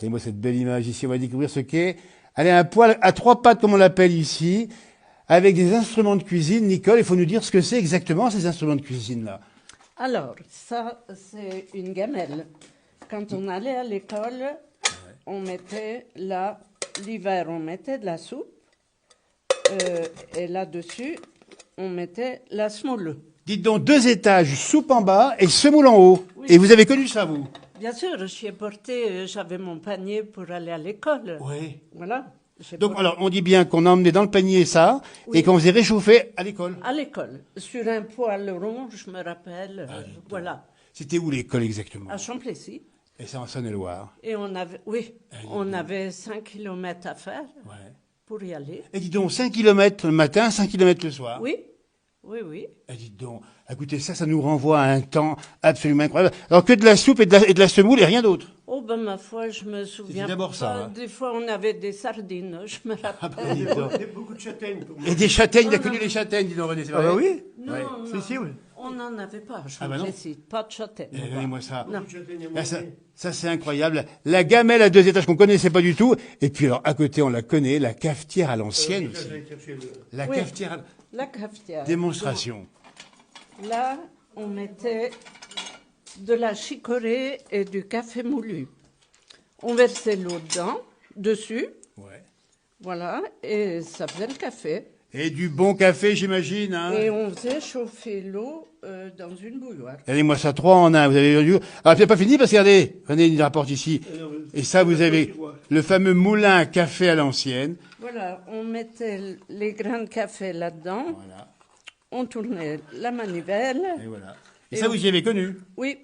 Regardez-moi cette belle image ici, on va découvrir ce qu'est. Allez, un poêle à 3 pattes, comme on l'appelle ici, avec des instruments de cuisine. Nicole, il faut nous dire ce que c'est exactement, ces instruments de cuisine-là. Alors, ça, c'est une gamelle. Quand on allait à l'école, on mettait là, l'hiver, on mettait de la soupe. Et là-dessus, on mettait la semoule. Dites donc, 2 étages, soupe en bas et semoule en haut. Oui. Et vous avez connu ça, vous? Bien sûr, j'y ai porté, j'avais mon panier pour aller à l'école. Oui. Voilà. Donc, alors, on dit bien qu'on emmenait dans le panier ça, Oui. et qu'on faisait réchauffer à l'école. À l'école, sur un poêle rond, je me rappelle. Voilà. C'était où l'école exactement? À Champlessis. Et c'est en Saône-et-Loire. Et on avait, oui, on avait 5 kilomètres à faire Ouais. pour y aller. Et dites donc, 5 km le matin, 5 km le soir. Oui, oui, oui. Et dites donc, écoutez, ça nous renvoie à un temps absolument incroyable. Alors que de la soupe et de la semoule et rien d'autre. Oh ben ma foi, je me souviens. d'abord pas. ça, hein. Des fois, on avait des sardines, je me rappelle. Dites donc. Beaucoup de châtaignes. Et des châtaignes, il a connu les châtaignes, dis donc René, c'est vrai? Ah bah oui. Non, Ouais. non, Si, oui. on n'en avait pas, Ah bah non. pas de châtaigne. Donnez-moi ça. Non. Ah, ça c'est incroyable. La gamelle à 2 étages qu'on connaissait pas du tout. Et puis alors, à côté, on la connaît, la cafetière à l'ancienne aussi. La Oui. cafetière à... La cafetière. Démonstration. Là, on mettait de la chicorée et du café moulu. On versait l'eau dedans, dessus, Ouais. voilà, et ça faisait le café. Et du bon café, j'imagine. Hein. Et on faisait chauffer l'eau dans une bouilloire. Regardez-moi ça, 3 en 1. Vous avez vu? Ah, c'est pas fini parce que regardez, René, il rapporte ici. Et ça, vous avez le fameux moulin à café à l'ancienne. Voilà, on mettait les grains de café là-dedans, Voilà. on tournait la manivelle. Et voilà. Et Et ça, on- vous y avez connu. Oui,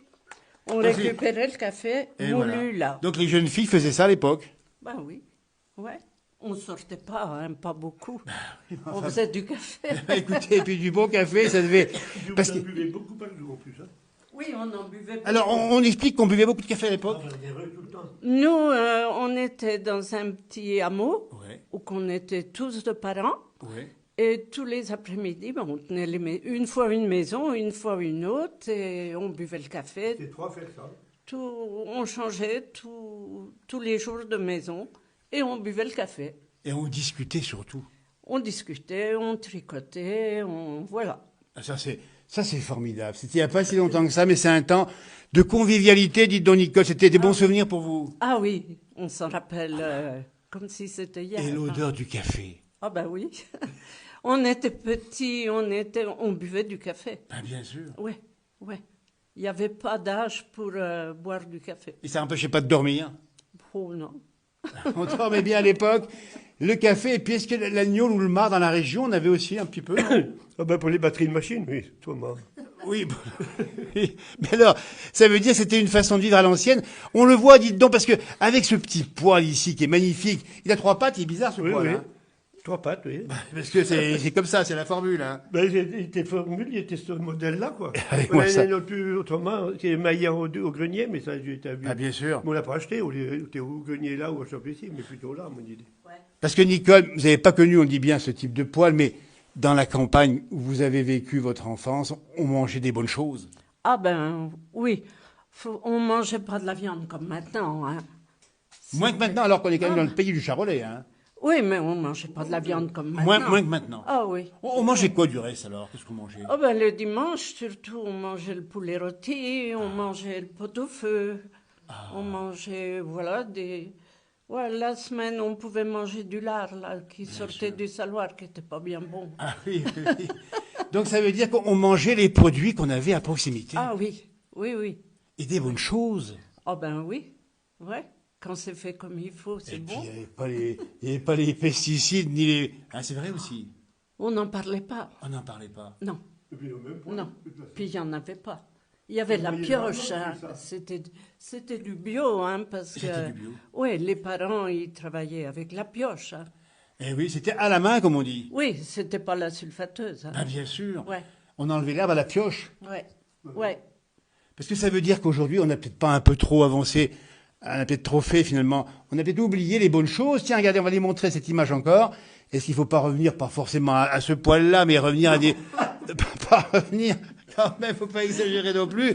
on Merci. récupérait le café Et moulu voilà. là. Donc les jeunes filles faisaient ça à l'époque. Ben oui, ouais. On sortait pas, hein, pas beaucoup. Bah On faisait du café. Écoutez, et puis du bon café, ça devait... Parce que... Vous buvez beaucoup par jour en plus. Hein. Oui, on en buvait. Alors, on explique qu'on buvait beaucoup de café à l'époque. Tout le temps. Nous, on était dans un petit hameau Ouais, où on était tous de parents. ouais. Et tous les après-midi, ben, on tenait une fois une maison, une fois une autre, et on buvait le café. C'est 3 faire ça. On changeait tous les jours de maison et on buvait le café. Et on discutait surtout. On discutait, on tricotait, voilà. Ah, ça, c'est formidable. C'était il n'y a pas si longtemps que ça, mais c'est un temps de convivialité, dites donc, Nicole. C'était des bons souvenirs pour vous. Ah oui, on s'en rappelle comme si c'était hier. Et l'odeur du café. Ah ben oui. On était petits, on buvait du café. Ben, bien sûr. Ouais, ouais. Il n'y avait pas d'âge pour boire du café. Et ça n'empêchait pas de dormir. Oh non. On dormait bien à l'époque. Le café, et puis est-ce que l'agneau ou le mar dans la région, on avait aussi un petit peu, non? Ah ben pour les batteries de machine, oui, toi, moi. Oui, bon. Mais alors, ça veut dire que c'était une façon de vivre à l'ancienne. On le voit, dites donc, parce que avec ce petit poêle ici qui est magnifique, il a 3 pattes, il est bizarre ce Oui, poêle. oui. Hein. 3 pattes, oui. Parce que c'est comme ça, c'est la formule. Hein. Ben, il était formule, il était ce modèle-là, quoi. Avec On moi, a ça. un autre plus autrement, qui est maillé au grenier, mais ça, j'ai été vu. Ah, bien sûr. Mais on l'a pas acheté, on était au grenier là ou au shop ici, mais plutôt là, à mon idée. Parce que Nicole, vous n'avez pas connu, on dit bien, ce type de poêle, mais dans la campagne où vous avez vécu votre enfance, on mangeait des bonnes choses. Ah ben oui. On mangeait pas de la viande comme maintenant. Hein. Moins que maintenant, alors qu'on est quand même dans le pays du Charolais. Hein. Oui, mais on mangeait pas de la viande comme maintenant. Moins que maintenant. Ah oui. On mangeait quoi du reste alors? Qu'est-ce qu'on mangeait? Ah ben le dimanche, surtout, on mangeait le poulet rôti, on mangeait le pot-au-feu, on mangeait, voilà, des... Ouais, la semaine, on pouvait manger du lard, là, qui sortait du saloir, qui était pas bien bon. Ah oui, oui, oui. Donc ça veut dire qu'on mangeait les produits qu'on avait à proximité. Ah oui, oui, oui. Et des bonnes choses. Ah ben oui, ouais. Quand c'est fait comme il faut, c'est Et puis bon. il n'y avait pas les pesticides, ni les... Ah, c'est vrai aussi. On n'en parlait pas. On n'en parlait pas. Non, Et puis, au même point, non. de toute façon. Puis il n'y en avait pas. Il y avait de la voyez pioche, vraiment, hein. c'est ça. C'était du bio, hein, parce que... C'était du bio. Oui, les parents, ils travaillaient avec la pioche, hein. Eh oui, c'était à la main, comme on dit. Oui, c'était pas la sulfateuse, hein. Ah, bien sûr. Ouais, On enlevait l'herbe à la pioche. ouais, ouais. Parce que ça veut dire qu'aujourd'hui, on n'a peut-être pas un peu trop avancé, on a peut-être trop fait finalement. On a peut-être oublié les bonnes choses. Tiens, regardez, on va les montrer cette image encore. Est-ce qu'il ne faut pas revenir, pas forcément à ce poil-là, mais revenir à des... pas revenir Quand même, faut pas exagérer non plus.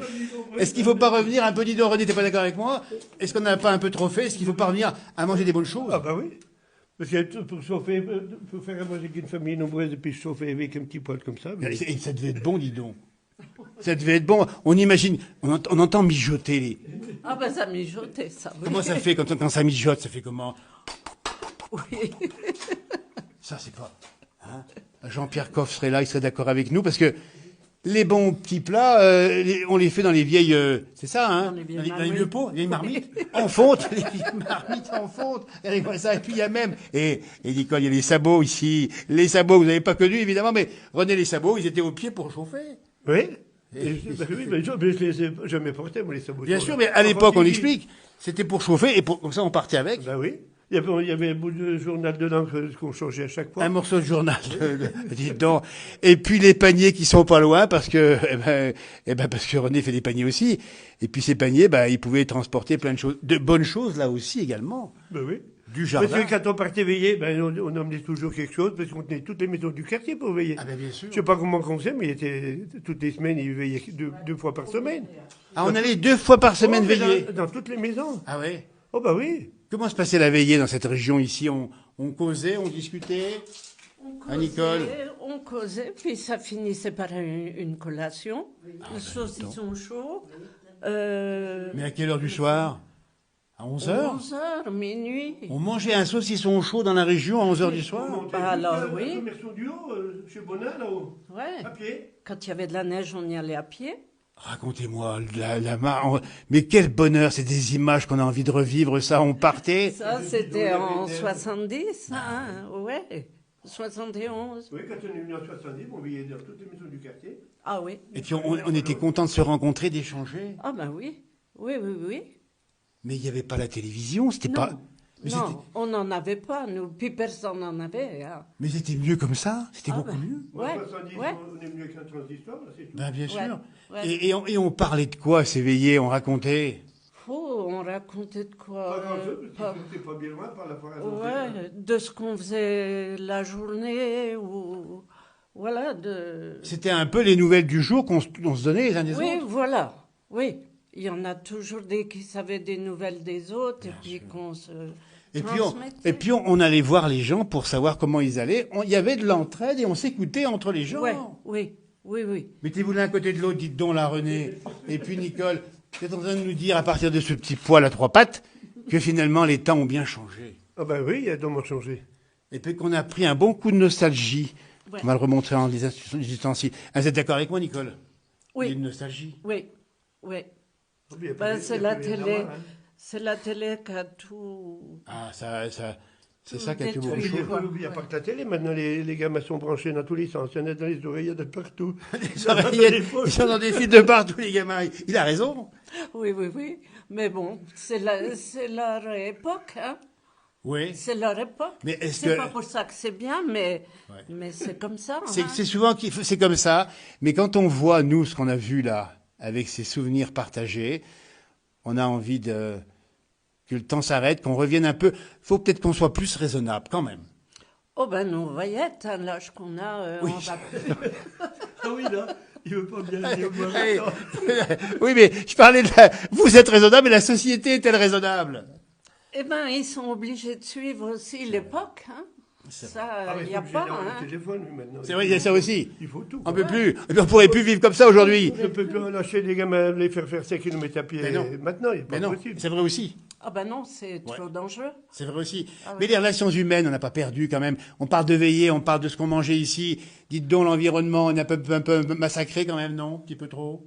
Est-ce qu'il faut pas revenir un peu, dis donc, René, t'es pas d'accord avec moi? Est-ce qu'on n'a pas un peu trop fait? Est-ce qu'il faut pas revenir à manger des bonnes choses? Ah bah oui. Parce que pour chauffer, pour faire à manger avec une famille nombreuse et puis chauffer avec un petit poêle comme ça. Mais... Et ça devait être bon, dis donc. Ça devait être bon. On imagine, on entend mijoter les... Ah ben ça mijotait, ça. Oui. Comment ça fait quand ça mijote? Ça fait comment? Oui. Ça, c'est pas... Hein, Jean-Pierre Coff serait là, il serait d'accord avec nous, parce que les bons petits plats, on les fait dans les vieilles... c'est ça, hein? Dans les vieux pots, les vieilles marmites, en fonte, les vieilles marmites en fonte. Et puis il y a même... Et Nicole, il y a les sabots ici. Les sabots, vous n'avez pas connu, évidemment, mais René, les sabots, ils étaient aux pieds pour chauffer. Oui. Oui, mais je les ai jamais portés, moi, les sabots. Bien sûr, mais à l'époque, on explique, c'était pour chauffer, et comme ça, on partait avec. Ben oui. Il y avait un bout de journal dedans qu'on changeait à chaque fois. Un morceau de journal, dites donc. Et puis les paniers qui sont pas loin, parce que, parce que René fait des paniers aussi. Et puis ces paniers, ils pouvaient transporter plein de choses, de bonnes choses là aussi également. Ben oui. Du jardin. Parce que quand on partait veiller, on emmenait toujours quelque chose, parce qu'on tenait toutes les maisons du quartier pour veiller. Ah ben bien sûr. Je sais pas comment on faisait, mais il était, toutes les semaines, il veillait deux fois par semaine. Ah, on allait 2 fois par semaine veiller. Dans toutes les maisons. Ah ouais. Oh bah oui. Comment se passait la veillée dans cette région ici? On causait, on discutait. Nicole. On causait, puis ça finissait par une collation, le saucisson chaud. Mais à quelle heure du soir? À 11h? 11h, minuit. On mangeait un saucisson chaud dans la région à 11h du soir? Alors oui. La commerciaux du haut, chez Bonin, là-haut. Ouais. À pied. Quand il y avait de la neige, on y allait à pied. Racontez-moi, mais quel bonheur, c'est des images qu'on a envie de revivre, ça, on partait. Ça, c'était en 70, hein, ouais, 71. Oui, quand on est venu en 70, on veillait dans toutes les maisons du quartier. Ah oui. Et puis on était contents de se rencontrer, d'échanger. Ah ben oui, oui, oui, oui. Mais il n'y avait pas la télévision, c'était pas... Mais Non, on n'en avait pas, nous, puis personne n'en avait. Hein. Mais c'était mieux comme ça, c'était beaucoup mieux. Ouais, En 70, ouais. on est venu avec un transistor, là, c'est tout. Ben bien sûr. Ouais. Et on parlait de quoi, s'éveiller, on racontait? Oh, on racontait de quoi Pas grand-chose, parce que c'était pas bien loin par la forêt. ouais, de ce qu'on faisait la journée, ou... Voilà, de... C'était un peu les nouvelles du jour qu'on se donnait les uns des Oui, autres. voilà, oui. Il y en a toujours des qui savaient des nouvelles des autres, et puis qu'on se transmettait. Et puis on allait voir les gens pour savoir comment ils allaient. Il y avait de l'entraide et on s'écoutait entre les gens. Ouais, oui, oui, oui. Mettez-vous l'un à côté de l'autre, dites donc là, René. Et puis Nicole, vous êtes en train de nous dire, à partir de ce petit poil à 3 pattes, que finalement les temps ont bien changé. Ah ben oui, il a donc changé. Et puis qu'on a pris un bon coup de nostalgie. Ouais. On va le remontrer en les ustensiles. Ah, vous êtes d'accord avec moi, Nicole? Oui. Il y a une nostalgie. Oui, oui. Oh, il y a pas Ben, de- c'est il y a la pas de télé. drama, hein. C'est la télé qui a tout... Ah, c'est ça qui a tout détruit. Il branché. n'y a, il y a pas que la télé, maintenant les gamins sont branchés dans tous les sens. Il y en a dans les oreillettes de partout. Les oreillettes, ils sont dans des fils de partout, les gamins. Il a raison. Oui, oui, oui. Mais bon, c'est leur époque, hein. Oui. C'est leur époque. Mais est-ce c'est que- pas pour ça que c'est bien, mais c'est comme ça. Hein. C'est souvent c'est comme ça. Mais quand on voit, nous, ce qu'on a vu là, avec ces souvenirs partagés, on a envie que le temps s'arrête, qu'on revienne un peu. Faut peut-être qu'on soit plus raisonnable, quand même. Oh ben, nous, voyette, hein, l'âge qu'on a, Oui. on va... Ah oui, là, il veut pas bien dire moi Allez. maintenant. Oui, mais je parlais vous êtes raisonnable, mais la société est-elle raisonnable? Eh ben, ils sont obligés de suivre aussi l'époque, hein. Ça, Ah, mais il n'y c'est a obligé pas, d'avoir hein. le téléphone, lui, maintenant. C'est vrai, il y a ça aussi. Il faut tout. On peut plus. Et puis on pourrait plus vivre comme ça aujourd'hui. On ne peut plus lâcher les gamins, les faire 5 km à pied. Mais non. Maintenant, il n'est Mais pas non, possible. c'est vrai aussi. Ah ben non, c'est trop dangereux. C'est vrai aussi. Ah oui. Mais les relations humaines, on n'a pas perdu quand même. On parle de veiller, on parle de ce qu'on mangeait ici. Dites donc, l'environnement, on a un peu massacré quand même, non? Un petit peu trop.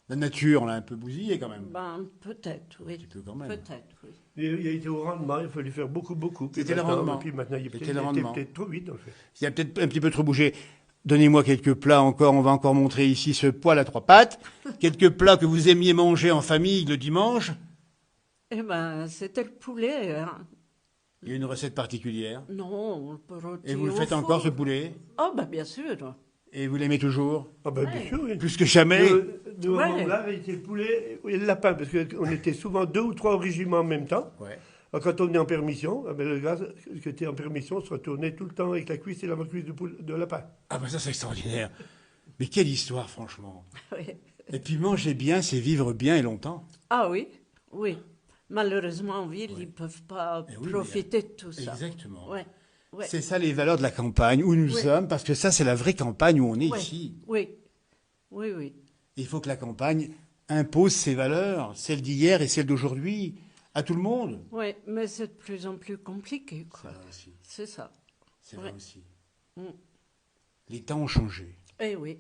La nature, on l'a un peu bousillé quand même. Ben, peut-être, oui. Un petit peu quand même. Peut-être, oui. Il a été au rendement, il fallait faire beaucoup. Puis C'était le maintenant- rendement. Puis maintenant, il C'était le était rendement. peut-être trop vite, en fait. Il a peut-être un petit peu trop bougé. Donnez-moi quelques plats encore. On va encore montrer ici ce poêle à 3 pattes. Quelques plats que vous aimiez manger en famille le dimanche. Eh ben, c'était le poulet, hein. Il y a une recette particulière. Non, le rôti Et vous le au faites four. encore, ce poulet. Oh, ben bien sûr. Et vous l'aimez toujours. Ah ben, bien sûr, oui. Plus que jamais. Nous, Ouais. là, il était le poulet et le lapin, parce qu'on était souvent 2 ou 3 au régiment en même temps. Ouais. Alors, quand on venait en permission, ah ben, le gars qui était en permission se retournait tout le temps avec la cuisse et l'avant-cuisse de lapin. Ah ben ça, c'est extraordinaire. Mais quelle histoire, franchement. Oui. Et puis manger bien, c'est vivre bien et longtemps. Ah oui, oui. Malheureusement, en ville, ils ne peuvent pas Eh oui, profiter de tout ça. Exactement. Ouais. Ouais. C'est ça les valeurs de la campagne où nous sommes, parce que ça, c'est la vraie campagne où on est Ouais. ici. Oui, oui, oui. Il faut que la campagne impose ses valeurs, celles d'hier et celles d'aujourd'hui, à tout le monde. Oui, mais c'est de plus en plus compliqué, quoi. C'est vrai aussi. C'est ça. C'est vrai Ouais. aussi. Mm. Les temps ont changé. Eh oui.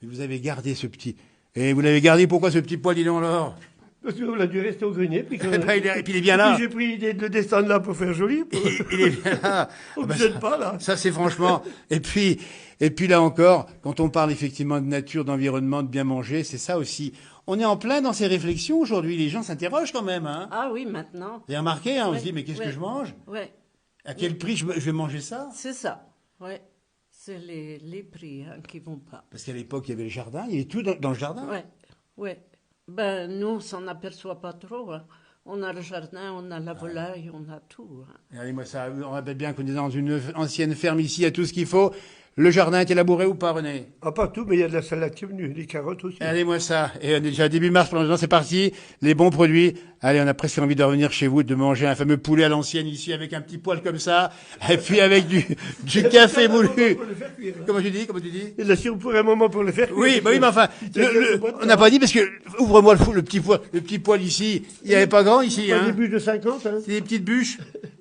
Mais vous avez gardé ce petit... Et vous l'avez gardé pourquoi ce petit poil, dis donc alors? Parce qu'on a dû rester au grenier. Puis Eh ben, et puis il est bien là. Puis j'ai pris l'idée de descendre là pour faire joli. Il est bien là. On Ah ne bah, me gêne pas, là. Ça, c'est franchement. Et puis là encore, quand on parle effectivement de nature, d'environnement, de bien manger, c'est ça aussi. On est en plein dans ces réflexions aujourd'hui. Les gens s'interrogent quand même. Hein. Ah oui, maintenant. Vous avez remarqué, hein, on Ouais, se dit, mais qu'est-ce que ouais. je mange? Ouais, À quel prix je vais manger ça? c'est ça. Ouais. C'est les prix hein, qui vont pas. Parce qu'à l'époque, il y avait le jardin, il y avait tout dans le jardin. Ouais, ouais. Ben, nous, on s'en aperçoit pas trop. Hein. On a le jardin, on a la volaille, on a tout. Hein. Regardez-moi ça, on rappelle bien qu'on est dans une ancienne ferme ici, il y a tout ce qu'il faut. Le jardin était labouré ou pas, René? Ah, pas tout, mais il y a de la salade qui est venue, des carottes aussi. Regardez-moi ça. Et on est déjà début mars pour l'instant, c'est parti. Les bons produits. Allez, on a presque envie de revenir chez vous, de manger un fameux poulet à l'ancienne ici avec un petit poil comme ça. Et puis avec du café moulu. Pour le faire cuire, hein. Comment tu dis? Il y a de la sirop pour un moment pour le faire cuire. Oui, bah oui, mais enfin, on n'a pas dit parce que, ouvre-moi le petit poil ici. Il n'y avait pas grand ici, Pas des hein. bûches de 50, hein. C'est des petites bûches.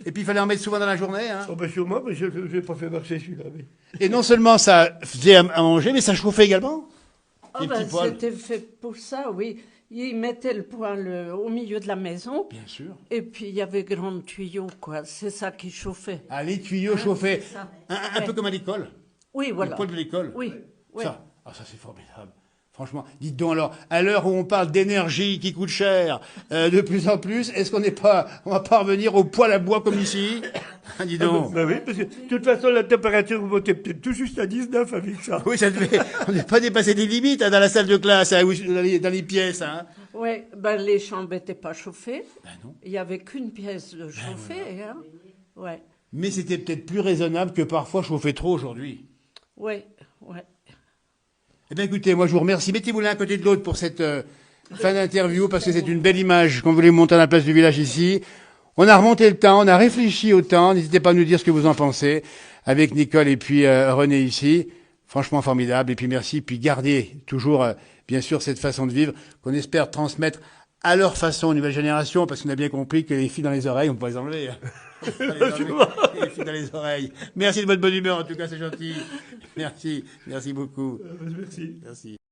Et puis il fallait en mettre souvent dans la journée, hein. Oh, ben, sûrement, mais je n'ai pas fait marcher celui-là. Mais... Et non seulement ça faisait à manger, mais ça chauffait également. Ah Les ben, petits poils. c'était fait pour ça, oui. Ils mettaient le poêle au milieu de la maison. Bien sûr. Et puis, il y avait grand tuyau, quoi. C'est ça qui chauffait. Ah, les tuyaux chauffaient. c'est ça. Un peu comme à l'école. Oui, voilà. Le poêle de l'école. Oui, oui. Ça, ça c'est formidable. Franchement, dites donc alors, à l'heure où on parle d'énergie qui coûte cher, de plus en plus, est-ce on va pas revenir au poêle à bois comme ici? Dis donc. Ben oui, parce que de toute façon, la température montait peut-être tout juste à 19 avec ça. Oui, on n'est pas dépassé des limites hein, dans la salle de classe, hein, dans les pièces. Hein. Oui, ben, les chambres n'étaient pas chauffées. Ben non. Il n'y avait qu'une pièce de chauffée. Hein. Ouais. Mais c'était peut-être plus raisonnable que parfois chauffer trop aujourd'hui. Oui, ouais. Eh bien écoutez, moi je vous remercie. Mettez-vous l'un à côté de l'autre pour cette fin d'interview parce que c'est une belle image qu'on voulait monter à la place du village ici. On a remonté le temps, on a réfléchi au temps. N'hésitez pas à nous dire ce que vous en pensez avec Nicole et puis René ici. Franchement formidable. Et puis merci. Puis gardez toujours, bien sûr, cette façon de vivre qu'on espère transmettre à leur façon aux nouvelles générations parce qu'on a bien compris que les filles dans les oreilles, on peut pas les enlever. Hein. Les filles dans les oreilles. Merci de votre bonne humeur, en tout cas, c'est gentil. Merci beaucoup. Merci. Merci.